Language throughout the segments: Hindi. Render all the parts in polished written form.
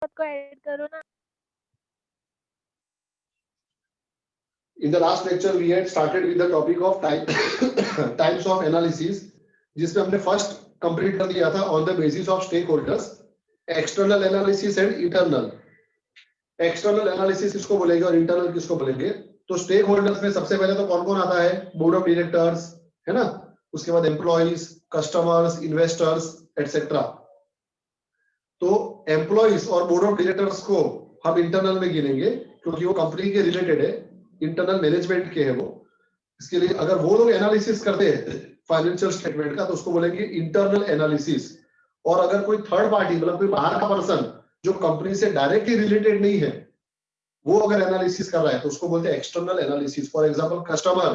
को ऐड करो ना। In the last lecture we had started with the topic of types of analysis, जिसमें हमने फर्स्ट कंप्लीट कर दिया था on the basis of stakeholders, external analysis and internal. External analysis किसको बोलेंगे और इंटरनल किसको बोलेंगे? तो स्टेक होल्डर्स में सबसे पहले तो कौन कौन आता है? बोर्ड ऑफ डायरेक्टर्स, है ना, उसके बाद एम्प्लॉइज, कस्टमर्स, इन्वेस्टर्स एटसेट्रा। तो एम्प्लॉइज और बोर्ड ऑफ डायरेक्टर्स को हम इंटरनल में गिनेंगे क्योंकि वो कंपनी के रिलेटेड है, इंटरनल मैनेजमेंट के है वो। इसके लिए अगर वो लोग एनालिसिस करते हैं फाइनेंशियल स्टेटमेंट का तो उसको बोलेंगे इंटरनल एनालिसिस। और अगर कोई थर्ड पार्टी मतलब कोई बाहर का पर्सन जो कंपनी से डायरेक्टली रिलेटेड नहीं है वो अगर एनालिसिस कर रहा है तो उसको बोलते हैं external analysis. For example customer,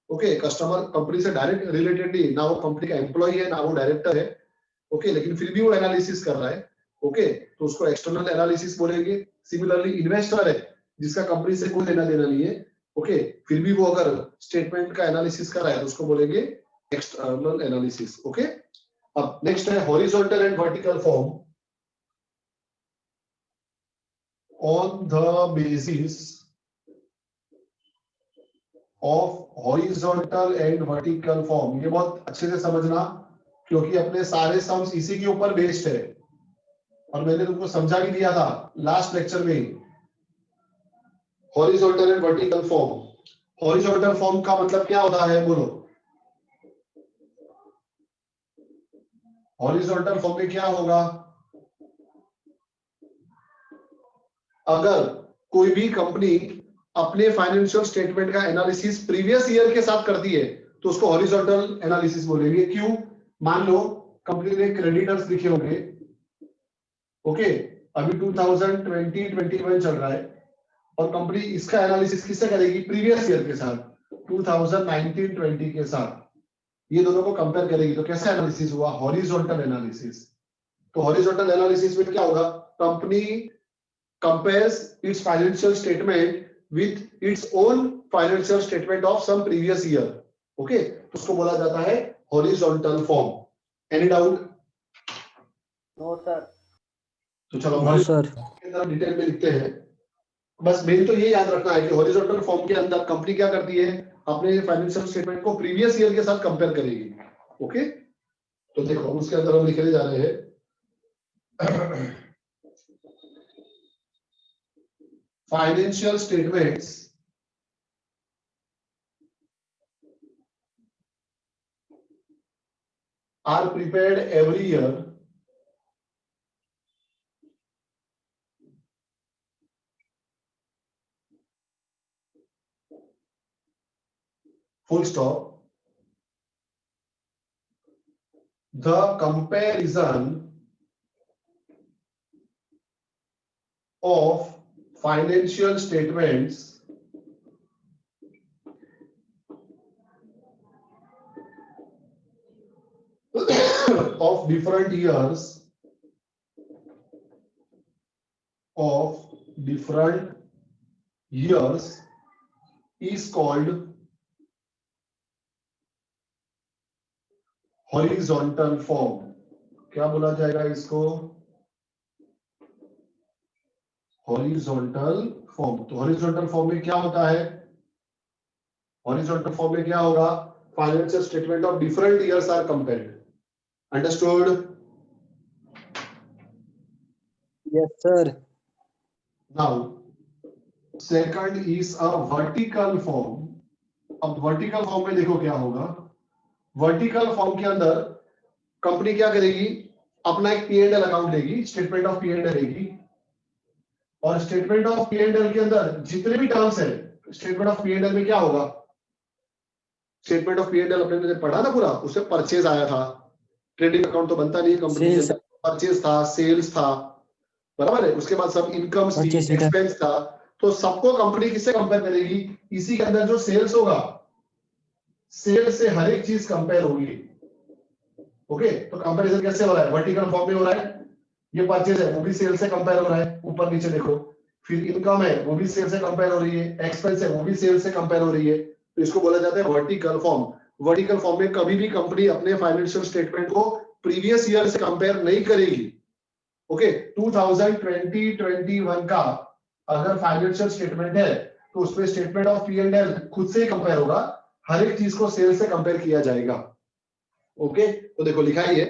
okay, customer company से डायरेक्ट रिलेटेड नहीं, ना वो कंपनी का एम्प्लॉय है ना वो डायरेक्टर है, ओके, लेकिन फिर भी वो एनालिसिस कर रहा है, ओके, तो उसको एक्सटर्नल एनालिसिस बोलेंगे। सिमिलरली इन्वेस्टर है जिसका कंपनी से कोई लेना देना नहीं है, ओके, फिर भी वो अगर स्टेटमेंट का एनालिसिस कर रहा है तो उसको बोलेंगे एक्सटर्नल एनालिसिस, ओके। अब नेक्स्ट है horizontal and vertical form. On the basis of horizontal and vertical form, ये बहुत अच्छे से समझना क्योंकि अपने सारे सम्स इसी के ऊपर बेस्ड है और मैंने तुमको समझा भी दिया था लास्ट लेक्चर में। Horizontal and vertical form, horizontal form का मतलब क्या होता है बोलो? हॉरिजॉन्टल फॉर्म में क्या होगा? अगर कोई भी कंपनी अपने फाइनेंशियल स्टेटमेंट का एनालिसिस प्रीवियस ईयर के साथ करती है तो उसको हॉरिजॉन्टल एनालिसिस बोलेंगे। क्यों? मान लो कंपनी ने क्रेडिटर्स लिखे होंगे, ओके, अभी 2020-21 चल रहा है और कंपनी इसका एनालिसिस किससे करेगी? प्रीवियस ईयर के साथ, 2019-20 के साथ, ये दोनों को कंपेयर करेगी। तो कैसा एनालिसिस हुआ? Horizontal analysis. तो हॉरिजॉन्टल एनालिसिस में क्या होगा? Company compares its financial statement with its own financial statement of some previous year, okay, तो उसको बोला जाता है horizontal form। Any doubt? No sir. तो चलो नो सर। के अंदर डिटेल में लिखते हैं। बस मेन तो ये याद रखना है कि हॉरिजॉन्टल फॉर्म के अंदर कंपनी क्या करती है? अपने फाइनेंशियल स्टेटमेंट को प्रीवियस ईयर के साथ कंपेयर करेगी, ओके। तो देखो उसके अंदर हम लिखने जा रहे हैं financial statements are prepared every year full stop. The comparison of financial statements of different years is called horizontal form। क्या बोला जाएगा इसको? Horizontal form. तो हॉरिजॉन्टल फॉर्म में क्या होता है? हॉरिजॉन्टल फॉर्म में क्या होगा? Financial statement of different years are compared. Understood? Yes sir. Now second is a vertical form. अब वर्टिकल फॉर्म में देखो क्या होगा। वर्टिकल फॉर्म के अंदर कंपनी क्या करेगी? अपना एक P&L अकाउंट लेगी, स्टेटमेंट ऑफ P&L लेगी और स्टेटमेंट ऑफ P&L के अंदर जितने भी टर्म्स है, स्टेटमेंट ऑफ P&L में क्या होगा? स्टेटमेंट ऑफ P&L अपने ने पढ़ा ना पूरा, उससे परचेज आया था, ट्रेडिंग अकाउंट तो बनता नहीं है कंपनी के अंदर, परचेज था, सेल्स था, बराबर है, उसके बाद सब इनकम थी, एक्सपेंस था। तो सबको कंपनी किससे कंपेयर करेगी? इसी के अंदर जो सेल्स होगा, सेल्स से हर एक चीज कंपेयर होगी, ओके। तो कंपैरिजन कैसे हो रहा है? वर्टिकल फॉर्म में हो रहा है। ये परचेज है वो भी सेल से कंपेयर हो रहा है, ऊपर नीचे देखो। फिर इनकम है वो भी सेल से कंपेयर हो रही है, एक्सपेंस है वो भी सेल से कंपेयर हो रही है। तो इसको बोला जाता है वर्टिकल फॉर्म। वर्टिकल फॉर्म में कभी भी कंपनी अपने फाइनेंशियल स्टेटमेंट को प्रीवियस ईयर से कंपेयर नहीं करेगी, ओके 2020-21 का अगर फाइनेंशियल स्टेटमेंट है तो उसमें statement of P and L खुद से ही कंपेयर होगा, हर एक चीज को सेल से कंपेयर किया जाएगा। ओके तो देखो लिखा ही है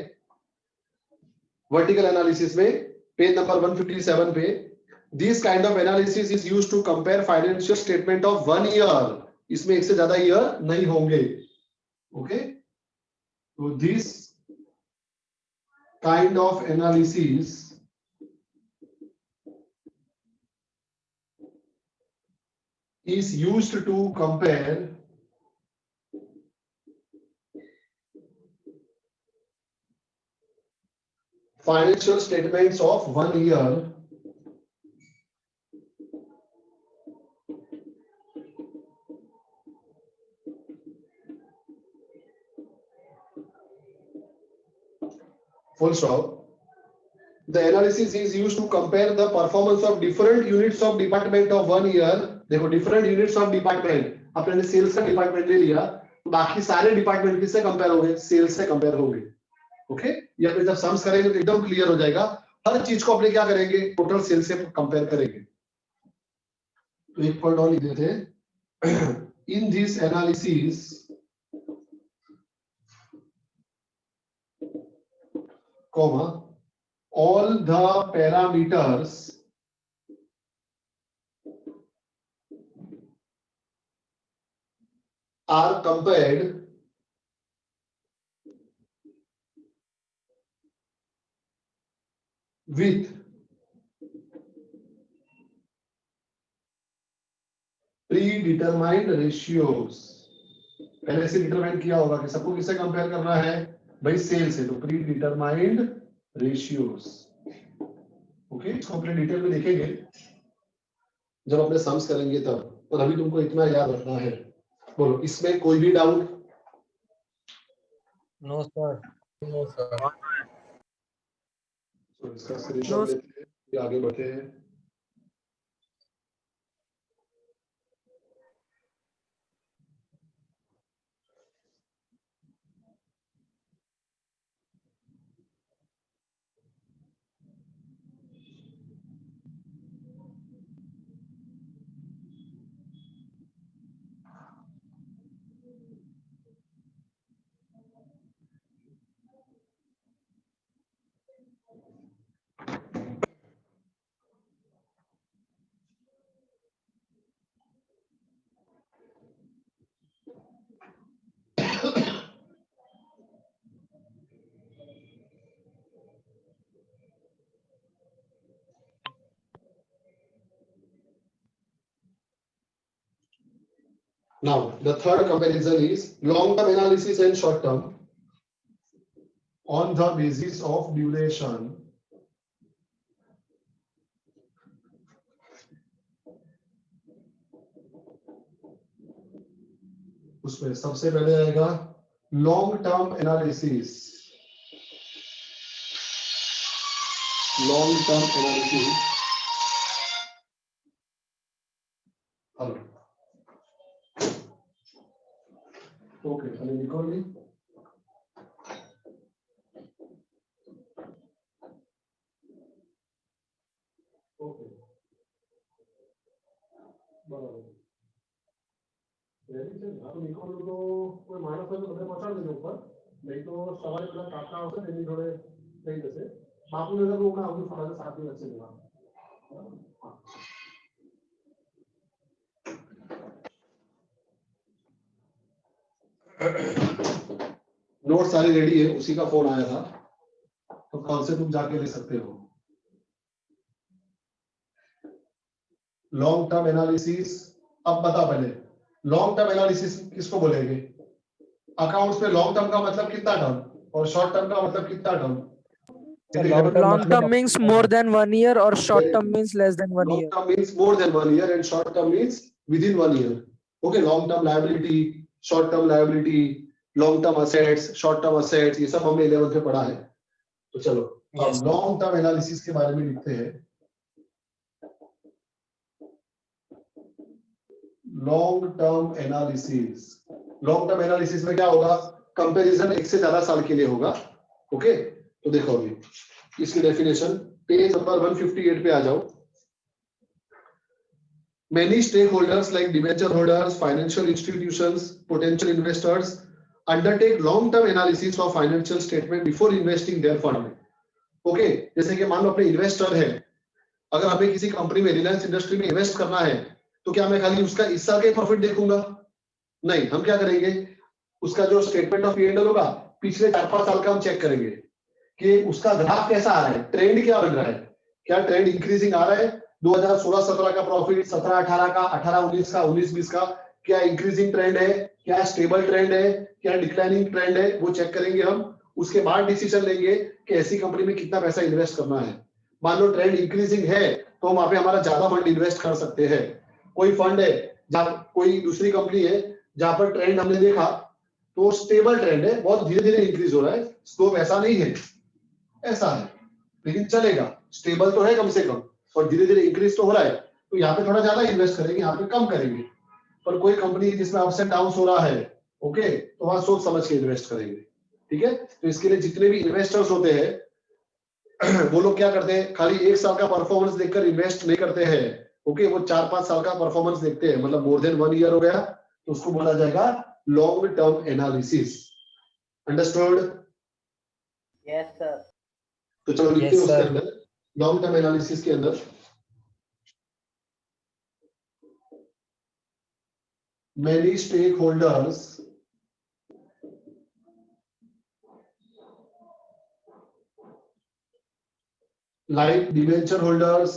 वर्टिकल एनालिसिस में पेज नंबर 157 पे, this kind of analysis is used to compare financial statement of 1 year, इसमें एक से ज्यादा ईयर नहीं होंगे। ओके तो this kind of analysis is used to compare financial statements of 1 year full stop. The analysis is used to compare the performance of different units of department of 1 year. देखो different units of department, आपने सेल्स का डिपार्टमेंट ले लिया, बाकी सारे डिपार्टमेंट किससे कंपेयर होंगे? सेल्स से कंपेयर होंगे। ओके ये अपने जब सम्स करेंगे तो एकदम क्लियर हो जाएगा। हर चीज को अपने क्या करेंगे? टोटल सेल्स से कंपेयर करेंगे। तो एक पॉइंट और लिख देते हैं, in this analysis comma all the parameters are compared with predetermined ratios। पहले से डिटरमाइन किया होगा कि सबको किससे कंपेयर करना है भाई? सेल से, तो प्री डिटरमाइंड रेशियोज। ओके इसको अपने डिटेल में देखेंगे जब अपने सम्स करेंगे तब, और अभी तुमको इतना याद रखना है। बोलो इसमें कोई भी doubt? No sir. No sir. तो इसका स्क्रीनशॉट लेते हैं, फिर आगे बढ़ते हैं। Now, the third comparison is long-term analysis and short-term on the basis of duration. उसमें सबसे पहले आएगा long-term analysis. Long-term analysis. Hello okay अभी निकल ली। ओके बराबर तो निकल लो, तो कोई माइनस है तो थोड़े पहुंचा देंगे ऊपर, नहीं तो सवाल इतना काटना होता है थोड़े सही जैसे बापू नजर वो ना अभी थोड़ा साथ में अच्छे देगा। नोट सारी रेडी है, उसी का फोन आया था तो कल से तुम जाके ले सकते हो। लॉन्ग टर्म एनालिसिस, अब बता पहले लॉन्ग टर्म एनालिसिस किसको बोलेंगे? अकाउंट्स में लॉन्ग टर्म का मतलब कितना टर्म और शॉर्ट टर्म का मतलब कितना term? Long term means more than 1 year or short term means less than 1 long year. term means more than 1 year and short term means within 1 year. Okay, long term liability, short term liability, long term assets, short term assets, ये सब हमने 11th में पढ़ा है। तो चलो अब लॉन्ग टर्म एनालिसिस के बारे में लिखते हैं। Long term analysis, long term analysis में क्या होगा? कंपैरिजन एक से ज्यादा साल के लिए होगा। ओके तो देखो अभी इसकी डेफिनेशन, पेज नंबर 158 पे आ जाओ। Many stakeholders like debenture holders, financial institutions, potential investors undertake long-term analysis of financial statement before investing their fund. Okay, जैसे कि मान लो अपने इन्वेस्टर है, अगर हमें किसी कंपनी में रिलायंस इंडस्ट्री में इन्वेस्ट करना है, तो क्या मैं खाली उसका इस साल का प्रॉफिट देखूंगा? नहीं, हम क्या करेंगे, उसका जो स्टेटमेंट ऑफ P&L होगा पिछले 4-5 साल का हम चेक करेंगे कि उसका ग्राफ कैसा आ रहा है, ट्रेंड क्या बन रहा है, क्या ट्रेंड इंक्रीजिंग आ रहा है, 2016-17 का प्रॉफिट, 17-18 का, 18-19 का, 19-20 का क्या इंक्रीजिंग ट्रेंड है, क्या स्टेबल ट्रेंड है, क्या डिक्लाइनिंग ट्रेंड है, वो चेक करेंगे हम। उसके बाद डिसीजन लेंगे कि ऐसी कंपनी में कितना पैसा इन्वेस्ट करना है। मान लो ट्रेंड इंक्रीजिंग है तो हम वहां पे हमारा ज्यादा फंड इन्वेस्ट कर सकते हैं। कोई फंड है जहाँ कोई दूसरी कंपनी है जहां पर ट्रेंड हमने देखा तो स्टेबल ट्रेंड है, बहुत धीरे धीरे इंक्रीज हो रहा है, स्लोप ऐसा नहीं है, ऐसा है लेकिन चलेगा, स्टेबल तो है कम से कम और धीरे धीरे इंक्रीज तो हो रहा है, तो यहाँ पे थोड़ा ज्यादा इन्वेस्ट करेंगे, यहाँ पे कम करेंगे। पर कोई कंपनी जिसमें अप्स एंड डाउन हो रहा है, ओके, तो वहां सोच समझ के इन्वेस्ट करेंगे। ठीक है, तो इसके लिए जितने भी इन्वेस्टर्स होते हैं वो लोग क्या करते हैं, खाली 1 साल का परफॉर्मेंस देखकर इन्वेस्ट नहीं करते हैं। ओके, वो 4-5 साल का परफॉर्मेंस देखते हैं, मतलब मोर देन 1 ईयर हो गया तो उसको बोला जाएगा long term analysis. Understood? Yes sir. तो चलो लिखते हैं Yes, उसके sir. अंदर, लॉन्ग टर्म एनालिसिस के अंदर many stakeholders like debenture holders,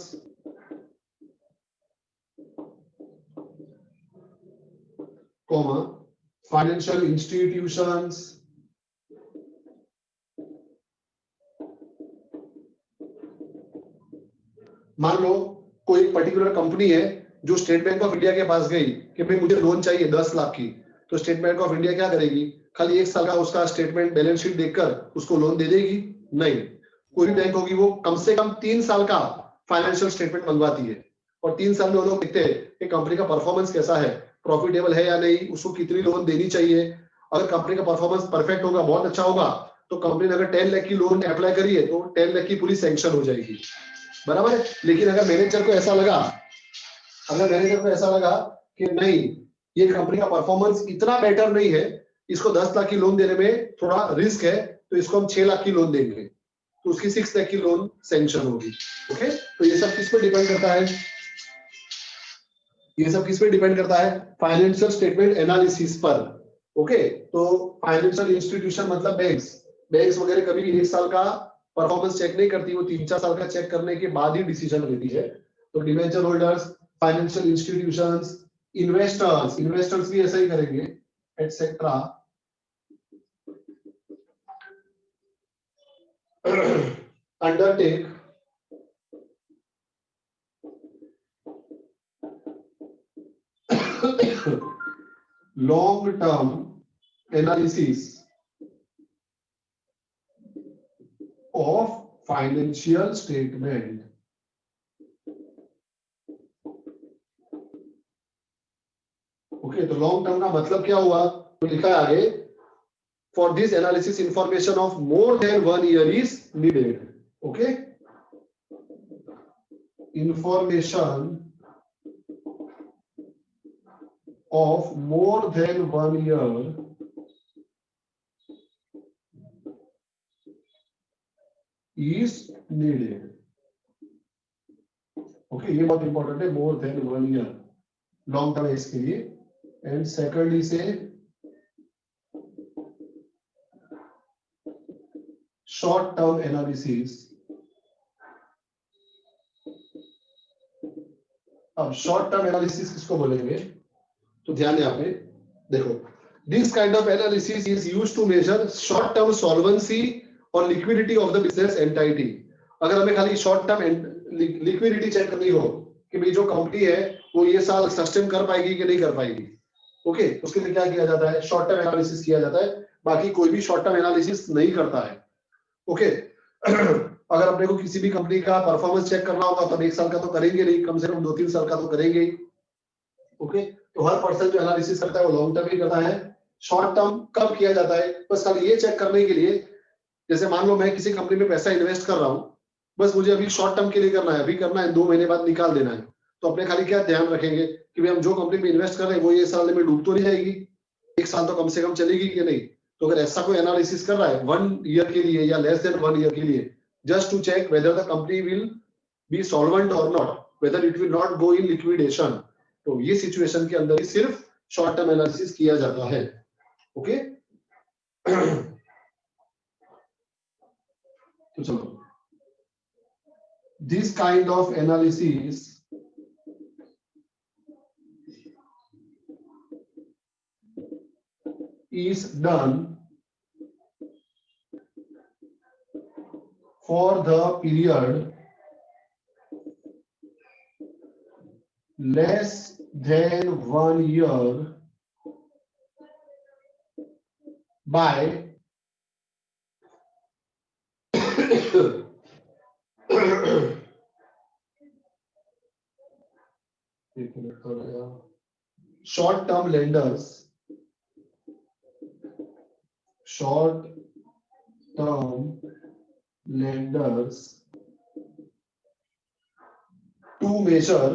comma, financial institutions, मान लो कोई पर्टिकुलर कंपनी है जो स्टेट बैंक ऑफ इंडिया के पास गई कि भाई मुझे लोन चाहिए 10 लाख की, तो स्टेट बैंक ऑफ इंडिया क्या करेगी, खाली 1 साल का उसका स्टेटमेंट बैलेंस शीट देखकर उसको लोन दे देगी? नहीं, कोई भी बैंक होगी वो कम से कम 3 साल का फाइनेंशियल स्टेटमेंट मंगवाती है और 3 साल में वो लोग देखते हैं कि कंपनी का परफॉर्मेंस कैसा है, प्रॉफिटेबल है या नहीं, उसको कितनी लोन देनी चाहिए। अगर कंपनी का परफॉर्मेंस परफेक्ट होगा, बहुत अच्छा होगा, तो कंपनी ने अगर 10 लाख की लोन अप्लाई करी है तो 10 लाख की पूरी सैंक्शन हो जाएगी, बराबर है। लेकिन अगर मैनेजर को ऐसा लगा कि नहीं, ये कंपनी का परफॉर्मेंस इतना बेटर नहीं है, इसको 10 लाख की लोन देने में थोड़ा रिस्क है, तो इसको हम 6 लाख की लोन देंगे, तो उसकी 6 लाख की लोन सैंक्शन होगी। ओके, तो ये सब किस पे डिपेंड करता है, ये सब किस पे डिपेंड करता है, फाइनेंशियल स्टेटमेंट एनालिसिस पर। ओके, तो फाइनेंशियल इंस्टीट्यूशन मतलब बैंक्स वगैरह कभी भी 1 साल का परफॉर्मेंस चेक नहीं करती, वो 3-4 साल का चेक करने के बाद ही डिसीजन लेती है। तो debenture holders, financial institutions, investors भी ऐसा ही करेंगे, etcetera. Undertake long term analysis of financial statement। Okay, तो लॉन्ग टर्म का मतलब क्या हुआ, तो लिखा है आगे, for this analysis information of more than 1 year is needed. Okay, information of more than 1 year is needed। Okay, ये बहुत इंपॉर्टेंट है, more than 1 year long term है इसके लिए। एंड सेकंडली से शॉर्ट टर्म एनालिसिस। अब शॉर्ट टर्म एनालिसिस किसको बोलेंगे, तो ध्यान दें आपने, देखो, this kind of analysis is used to measure short term solvency और liquidity of the business entity. अगर हमें खाली शॉर्ट टर्म लिक्विडिटी चेक करनी हो कि भाई जो कंपनी है वो ये साल सस्टेन कर पाएगी कि नहीं कर पाएगी, ओके, उसके लिए क्या किया जाता है, शॉर्ट टर्म एनालिसिस किया जाता है। बाकी कोई भी शॉर्ट टर्म एनालिसिस नहीं करता है। ओके, अगर अपने को किसी भी कंपनी का परफॉर्मेंस चेक करना होगा तो 1 साल का तो करेंगे नहीं, कम से कम 2-3 साल का तो करेंगे। ओके, तो हर पर्सन जो एनालिसिस करता है वो लॉन्ग टर्म ही करता है। शॉर्ट टर्म कब किया जाता है, बस खाली ये चेक करने के लिए, जैसे मान लो मैं किसी कंपनी में पैसा इन्वेस्ट कर रहा हूँ, बस मुझे अभी शॉर्ट टर्म के लिए करना है, अभी करना है, 2 महीने बाद निकाल देना है, तो अपने खाली क्या ध्यान रखेंगे कि भाई हम जो कंपनी में इन्वेस्ट कर रहे हैं वो ये साल में डूब तो नहीं जाएगी, 1 साल तो कम से कम चलेगी कि नहीं। तो अगर ऐसा कोई एनालिसिस कर रहा है 1 ईयर के लिए या लेस देन 1 ईयर के लिए, just to check whether the company will be solvent और not, whether it will not go in liquidation, तो ये सिचुएशन के अंदर ही सिर्फ शॉर्ट टर्म एनालिसिस किया जाता है। ओके तो चलो, this kind of analysis is done for the period less than 1 year by short term lenders, short term lenders to measure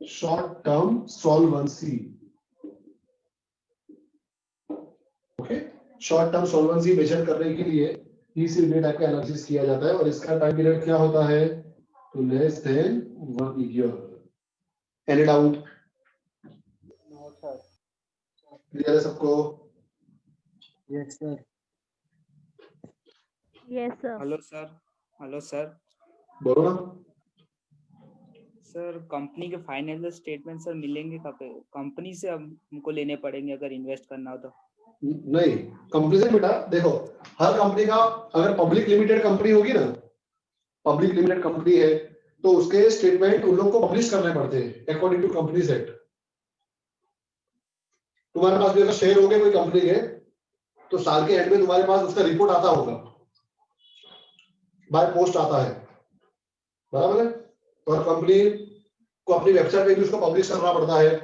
short term solvency. Okay, short term solvency measure करने के लिए इस टाइप का एनालिसिस किया जाता है, और इसका टाइम पीरियड क्या होता है, तो less than 1 year. Any doubt? No sir. Clear है सबको? Yes sir. Yes sir. Hello sir. बोलो ना। सर कंपनी के फाइनेंशियल स्टेटमेंट सर मिलेंगे कब? कंपनी से हमको लेने पड़ेंगे अगर इन्वेस्ट करना हो तो? नहीं, कंपनी से बेटा देखो, हर कंपनी का अगर पब्लिक लिमिटेड कंपनी होगी ना, पब्लिक लिमिटेड कंपनी है तो उसके स्टेटमेंट उन लोग को पब्लिश करने पड़ते हैं अकॉर्डिंग टू कंपनीज एक्ट। तुम्हारे पास भी अगर शेयर हो गए कोई कंपनी के, तो साल के एंड में तुम्हारे पास उसका रिपोर्ट आता होगा, बाय पोस्ट आता है, बराबर है, और कंपनी को अपनी वेबसाइट पे भी उसको पब्लिश करना पड़ता है,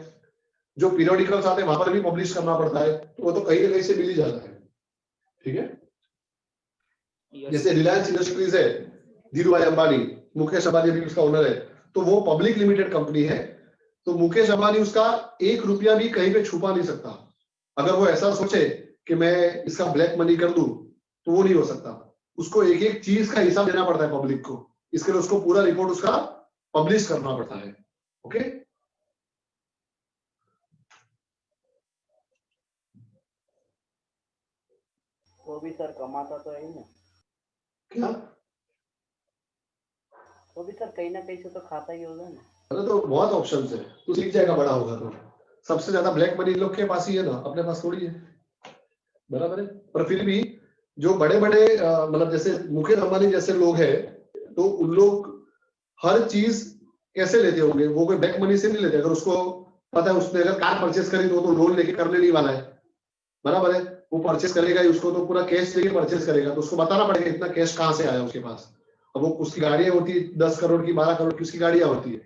जो पीरियोडिकल्स आते हैं वहां पर भी पब्लिश करना पड़ता है, तो वो तो कहीं ना कहीं से मिल ही जाता है। ठीक है, जैसे रिलायंस इंडस्ट्रीज है, धीरू भाई अंबानी, मुकेश अंबानी भी उसका ओनर है, तो वो पब्लिक लिमिटेड कंपनी है, तो मुकेश अंबानी उसका 1 रुपया भी कहीं पे छुपा नहीं सकता। अगर वो ऐसा सोचे कि मैं इसका ब्लैक मनी कर दूं, तो वो नहीं हो सकता, उसको एक एक चीज का हिसाब देना पड़ता है पब्लिक को, इसके लिए उसको पूरा रिपोर्ट उसका पब्लिश करना पड़ता है। ओके, वो भी सर कमाता तो है ही ना। क्या? वो भी सर कहीं ना कहीं से तो खाता ही होगा ना। अरे तो बहुत ऑप्शंस है, तू सीख जाएगा बड़ा होगा तो। सबसे ज्यादा ब्लैक मनी इन लोग के पास ही है ना, अपने पास थोड़ी है, बराबर है। पर फिर भी जो बड़े बड़े मतलब जैसे मुकेश अंबानी जैसे लोग हैं, तो उन लोग हर चीज कैसे लेते होंगे, वो कोई ब्लैक मनी से नहीं लेते। अगर उसको पता है उसने अगर कार परचेस करी तो लोन लेके करने नहीं वाला है, बराबर है, वो परचेस करेगा ही, उसको तो पूरा कैश लेके परचेस करेगा, तो उसको बताना पड़ेगा इतना कैश कहाँ से आया उसके पास। अब वो उसकी गाड़ियां होती है 10 करोड़ की, 12 करोड़ की उसकी गाड़ियां होती है,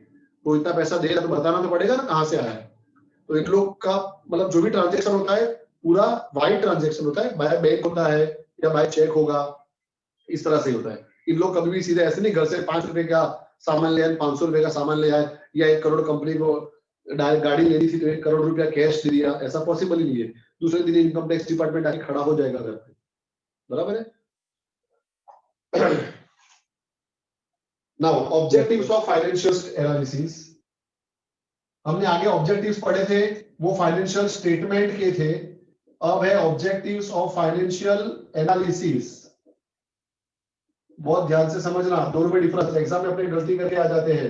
वो इतना पैसा देगा तो बताना तो पड़ेगा ना कहाँ से आया है। तो इन लोग का मतलब जो भी ट्रांजेक्शन होता है पूरा वाइड ट्रांजेक्शन होता है, बाय बैंक होता है या बाय चेक होगा, इस तरह से होता है। इन लोग कभी भी सीधे ऐसे नहीं घर से 5 रुपए का सामान ले आए, 500 रुपए का सामान ले आए, या 1 करोड़ कंपनी को गाड़ी लेनी थी तो 1 करोड़ रुपया कैश दे दिया, ऐसा पॉसिबल ही नहीं है। दूसरे दिन इनकम टैक्स डिपार्टमेंट आके खड़ा हो जाएगा घर पे, बराबर है। Now objectives of financial analysis, हमने आगे ऑब्जेक्टिव्स पढ़े थे, वो फाइनेंशियल स्टेटमेंट के थे। अब है ऑब्जेक्टिव्स ऑफ फाइनेंशियल एनालिसिस। बहुत ध्यान से समझना, दोनों में डिफरेंस, एग्जाम में अपनी गलती करके आ जाते हैं।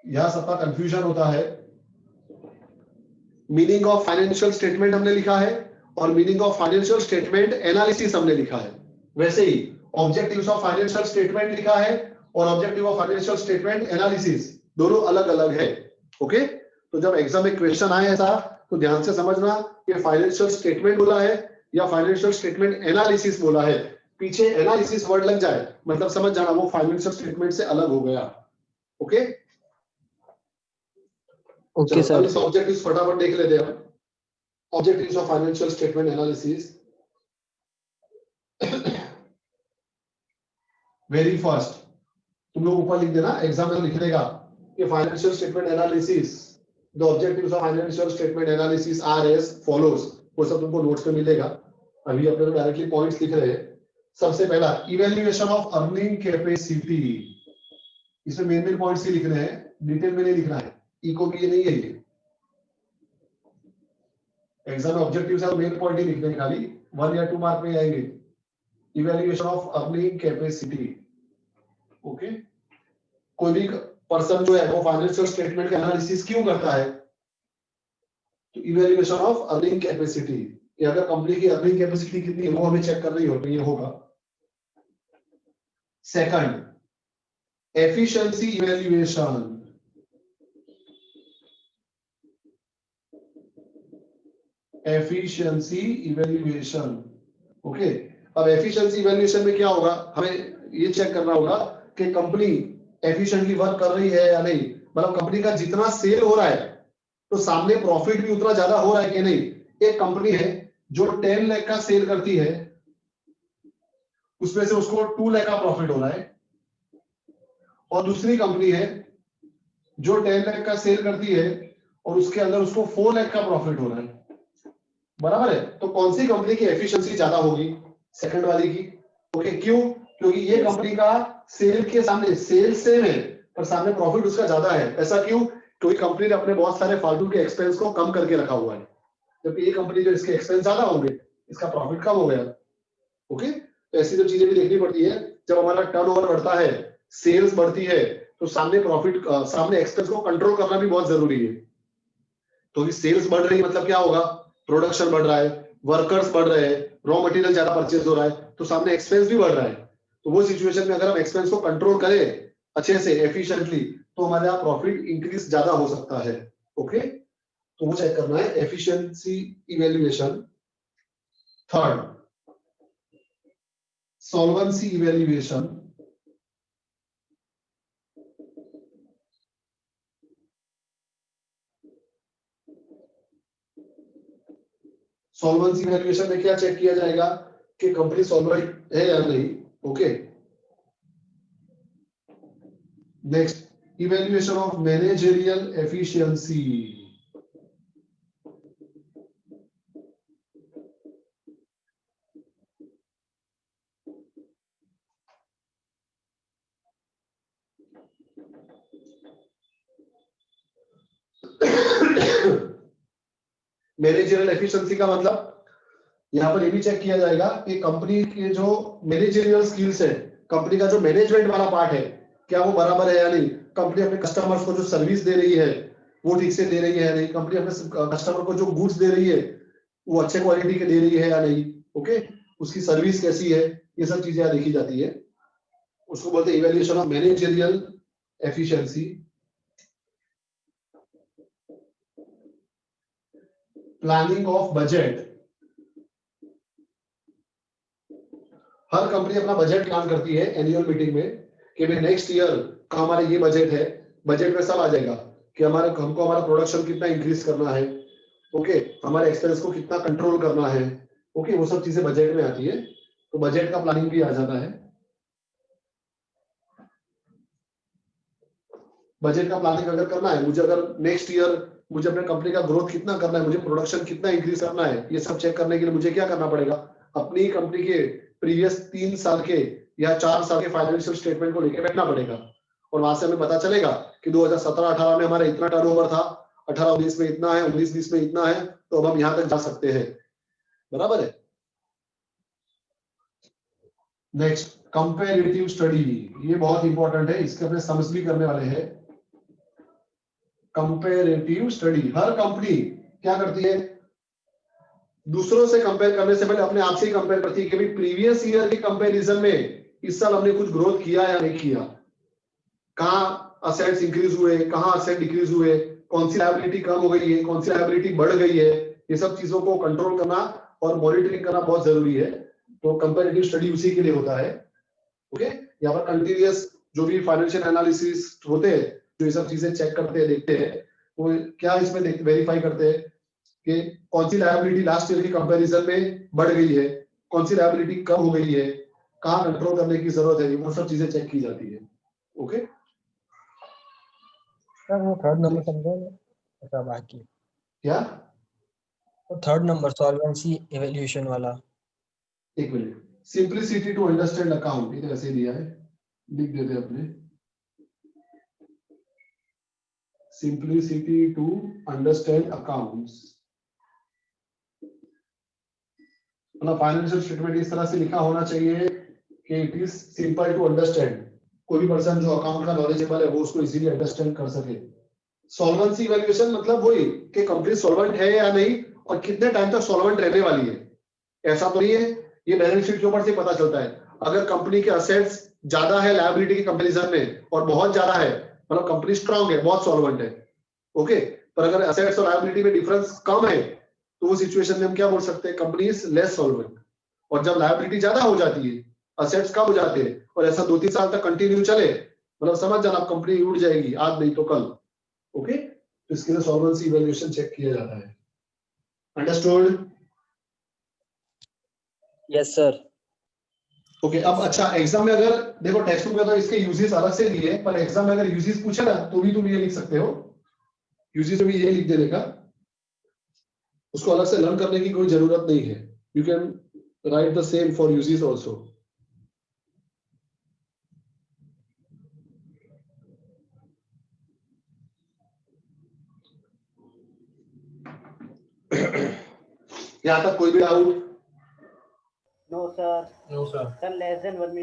यहां सबका कंफ्यूजन होता है। मीनिंग ऑफ फाइनेंशियल स्टेटमेंट हमने लिखा है और meaning of financial statement analysis हमने लिखा है। वैसे ही ऑब्जेक्टिव्स ऑफ फाइनेंशियल स्टेटमेंट लिखा है और objective of financial statement analysis दोनों अलग अलग है। ओके, तो जब एग्जाम में क्वेश्चन आए ऐसा तो ध्यान से समझना कि फाइनेंशियल स्टेटमेंट बोला है या फाइनेंशियल स्टेटमेंट एनालिसिस बोला है। पीछे एनालिसिस वर्ड लग जाए मतलब समझ जाना वो फाइनेंशियल स्टेटमेंट से अलग हो गया। Okay, okay sir. इस ऑब्जेक्टिव्स फटाफट देख लेते हैं हम। Objectives of financial statement analysis. Very first तुम लोग ऊपर लिख देना, एग्जाम में लिख देगा कि financial statement analysis, the objectives of financial statement analysis are as follows. वो सब तुमको नोट्स में मिलेगा, अभी अपने तो डायरेक्टली पॉइंट्स लिख रहे हैं। सबसे पहला इवैल्यूएशन ऑफ अर्निंग कैपेसिटी, इसमें मेन पॉइंट्स ही लिखने हैं, डिटेल में नहीं लिखना है, इको भी ये नहीं है। ये एग्जाम में ऑब्जेक्टिव्स है, मेन पॉइंट ही लिखने हैं, खाली 1 या 2 मार्क में आएंगे। Evaluation of earning capacity, okay. कोई भी पर्सन जो है वो फाइनेंशियल स्टेटमेंट का एनालिसिस क्यों करता है? तो इवैल्यूएशन ऑफ अर्निंग कैपेसिटी, कि अगर कंपनी की अर्निंग कैपेसिटी कितनी है वो हमें चेक करनी होगी, ये होगा। Second efficiency evaluation, efficiency evaluation, okay. अब एफिशिएंसी इवैल्यूएशन में क्या होगा, हमें ये चेक करना होगा कि कंपनी एफिशिएंटली वर्क कर रही है या नहीं। मतलब कंपनी का जितना सेल हो रहा है तो सामने प्रॉफिट भी उतना ज्यादा हो रहा है कि नहीं। एक कंपनी है जो 10 लाख का सेल करती है, उसमें से उसको 2 लाख का प्रॉफिट हो रहा है, और दूसरी कंपनी है जो 10 लाख का सेल करती है और उसके अंदर उसको 4 लाख का प्रॉफिट हो रहा है, बराबर है। तो कौन सी कंपनी की एफिशिएंसी ज्यादा होगी? सेकंड वाली की, ओके। क्यों? क्योंकि ये कंपनी का सेल के सामने सेल सेम है पर सामने प्रॉफिट उसका ज्यादा है। ऐसा क्यों? क्योंकि कंपनी ने अपने बहुत सारे फालतू के एक्सपेंस को कम करके रखा हुआ है, जबकि ये कंपनी जो इसके एक्सपेंस ज्यादा होंगे इसका प्रॉफिट कम हो गया, ओके। तो ऐसी जो चीजें भी देखनी पड़ती है। जब हमारा टर्नओवर बढ़ता है, सेल्स बढ़ती है, तो सामने प्रॉफिट सामने एक्सपेंस को कंट्रोल करना भी बहुत जरूरी है। तो सेल्स बढ़ रही है मतलब क्या होगा? प्रोडक्शन बढ़ रहा है, वर्कर्स बढ़ रहे हैं, रॉ मटेरियल ज्यादा परचेज हो रहा है, तो सामने एक्सपेंस भी बढ़ रहा है। तो वो सिचुएशन में अगर हम एक्सपेंस को कंट्रोल करें अच्छे से, एफिशिएंटली, तो हमारा प्रॉफिट इंक्रीज ज्यादा हो सकता है, ओके। तो वो चेक करना है, efficiency evaluation. Third solvency evaluation, solvency evaluation में क्या चेक किया जाएगा कि कंपनी सॉल्वेंट है या नहीं, okay. Next evaluation of managerial efficiency, managerial efficiency का मतलब यहाँ पर ये भी चेक किया जाएगा कि कंपनी के जो मैनेजरियल स्किल्स है, कंपनी का जो मैनेजमेंट वाला पार्ट है, क्या वो बराबर है या नहीं। कंपनी अपने कस्टमर्स को जो सर्विस दे रही है वो ठीक से दे रही है या नहीं। कंपनी अपने कस्टमर को जो गुड्स दे रही है वो अच्छे क्वालिटी के दे रही है या नहीं, ओके। उसकी सर्विस कैसी है, ये सब चीजें देखी जाती है। उसको बोलते हैं evaluation of managerial efficiency. Planning of budget, her company अपना बजट प्लान करती है एनुअल मीटिंग में कि भाई नेक्स्ट ईयर का हमारा ये बजट है। बजट में सब आ जाएगा कि हमको हमारा प्रोडक्शन कितना इंक्रीज करना है, ओके, हमारे एक्सपेंस को कितना कंट्रोल करना है, ओके। वो सब चीजें बजट में आती है, तो बजट का प्लानिंग भी आ जाता है। बजट का प्लानिंग अगर करना है मुझे, अगर नेक्स्ट ईयर मुझे अपने कंपनी का ग्रोथ कितना करना है, मुझे प्रोडक्शन कितना इंक्रीज करना है, ये सब चेक करने के लिए मुझे क्या करना पड़ेगा? अपनी कंपनी के प्रीवियस 3 साल के या 4 साल के फाइनेंशियल स्टेटमेंट को लेकर बैठना पड़ेगा, और वहां से हमें पता चलेगा कि 2017-18 में हमारा इतना टर्नओवर था, 18-19 में इतना है, 19-20 में इतना है, तो अब हम यहां तक जा सकते हैं, बराबर है। नेक्स्ट कंपैरेटिव स्टडी, ये बहुत इंपॉर्टेंट है, इसके अपने सम्स भी करने वाले हैं। कंपैरेटिव स्टडी, हर कंपनी क्या करती है? दूसरों से कंपेयर करने से पहले अपने आप से ही कंपेयर करती है कि भाई प्रीवियस ईयर के कंपैरिजन में इस साल हमने कुछ ग्रोथ किया या नहीं किया, कहाँ असेट्स इंक्रीज हुए, कहाँ असेट डिक्रीज हुए, कौन सी लायबिलिटी कम हो गई है, कौन सी लायबिलिटी बढ़ गई है। ये सब चीजों को कंट्रोल करना और मॉनिटरिंग करना बहुत जरूरी है। तो कंपैरेटिव स्टडी उसी के लिए होता है, ओके। यहाँ पर कंटिन्यूअस जो भी फाइनेंशियल एनालिसिस होते हैं, जो ये सब चीजें चेक करते हैं, देखते हैं, वो क्या इसमें वेरीफाई करते हैं कि कौन सी लायबिलिटी लास्ट ईयर की कंपैरिजन में बढ़ गई है, कौन सी लायबिलिटी कम हो गई है, कहाँ कंट्रोल करने की जरूरत है, वो सब चीजें चेक की जाती है। ओके, सर वो थर्ड नंबर समझो ना, ऐसा बाकी क्या? तो थर्ड नंबर सॉल्वेंसी इवैल्यूएशन वाला। एक minute, simplicity to understand account, ये तो ऐसे दिया है, लिख देते हैं अपने, सिंप्लिसिटी टू अंडरस्टैंड अकाउंट्स। मतलब फाइनेंशियल स्टेटमेंट इस तरह से लिखा होना चाहिए कि it is simple to understand, कोई भी पर्सन जो अकाउंट का नॉलेजेबल है वो उसको इजीली अंडरस्टैंड कर सके। सॉल्वेंसी इवैल्यूएशन मतलब वही कि कंपनी सॉल्वेंट है या नहीं और कितने टाइम तक सॉल्वेंट रहने वाली है। ऐसा तो नहीं है, ये बैलेंस शीट के ऊपर से पता चलता है। अगर कंपनी के असेट्स ज्यादा है लायबिलिटी के कंपैरिजन में और बहुत ज्यादा है, मतलब कंपनी स्ट्रांग है, बहुत सॉल्वेंट है, ओके, पर अगर असेट्स और लायबिलिटी में डिफरेंस कम है तो वो सिचुएशन में हम क्या बोल सकते हैं, कंपनी इज लेस सॉल्वेंट। और जब लायबिलिटी ज्यादा हो जाती है, असेट्स कम हो जाते हैं और ऐसा 2-3 साल तक कंटिन्यू चले, मतलब समझ जाना कंपनी उड़ जाएगी आज नहीं तो कल। ओके, तो इसके लिए सॉल्वेंसी इवैल्यूएशन चेक किया जाता है। अंडरस्टूड? Yes sir. ओके, अब अच्छा एग्जाम में अगर देखो टेक्स्ट बुक में तो इसके यूजेस अलग से दिए, पर एग्जाम में अगर यूजेस पूछे ना तो भी तुम ये लिख सकते हो, यूजेस में भी ये लिख देने का, उसको अलग से लर्न करने की कोई जरूरत नहीं है। You can write the same for uses also. यहाँ तक कोई भी doubt? No sir. No sir. Sir less than 1 minute